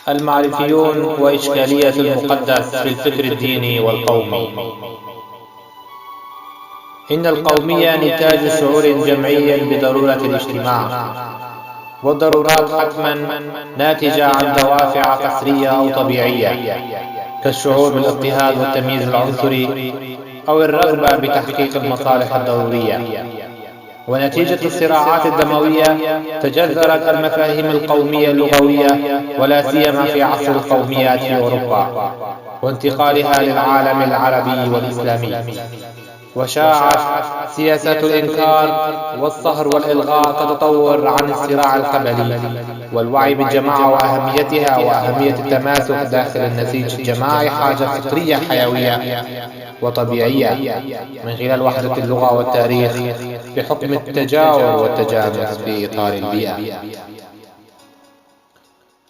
المعرفيون وإشكالية المقدس في الفكر الديني والقومي. إن القومية نتاج شعور جمعي بضرورة الاجتماع، والضرورات حتما ناتجة عن دوافع قسرية أو طبيعية، كالشعور بالاضطهاد والتمييز العنصري أو الرغبة بتحقيق المصالح الضرورية. ونتيجة الصراعات الدموية تجذرت المفاهيم القومية اللغوية، ولا سيما في عصر القوميات في أوروبا وانتقالها للعالم العربي والإسلامي. وشاعت سياسة الإنكار والصهر والإلغاء كتطور عن الصراع القبلي، والوعي بالجماعة وأهميتها وأهمية التماسك داخل النسيج الجماعي حاجة فطرية حيوية وطبيعية من خلال وحدة اللغة والتاريخ بحكم التجاور والتجانس في إطار البيئة.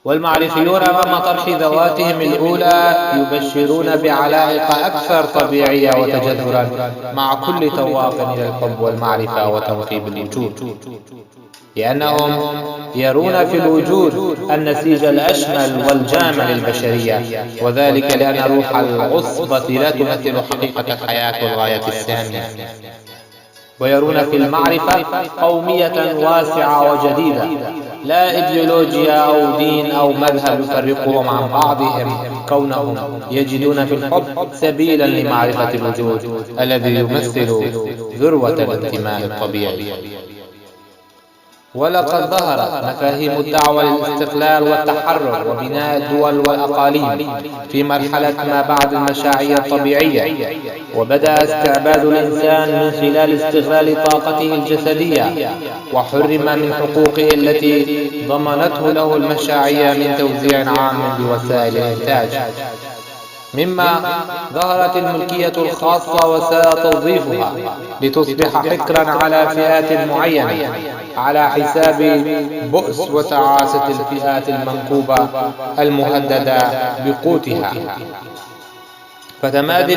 والمعرفيون أمام طرح ذواتهم الأولى يبشرون بعلائق أكثر طبيعية وتجذرا مع كل تواق إلى الحب والمعرفة وتنقيب الوجود، لأنهم يرون في الوجود النسيج الأشمل والجامع للبشرية، وذلك لأن روح العصبة لا تمثل حقيقة الحياة والغاية السامية. ويرون في المعرفة قومية واسعة وجديدة، لا إيديولوجيا أو دين أو مذهب يفرقهم عن بعضهم، كونهم يجدون في الحب سبيلا لمعرفة الوجود الذي يمثل ذروة الانتماء الطبيعي. ولقد ظهرت مفاهيم الدعوة للاستقلال والتحرر وبناء الدول والأقاليم في مرحلة ما بعد المشاعية الطبيعية، وبدأ استعباد الإنسان من خلال استغلال طاقته الجسدية، وحرم من حقوقه التي ضمنته له المشاعية من توزيع عام بوسائل الإنتاج، مما ظهرت الملكية الخاصة وساء توظيفها لتصبح حكرا على فئات معينة على حساب بؤس وتعاسة الفئات المنكوبة المهددة بقوتها. فتمادي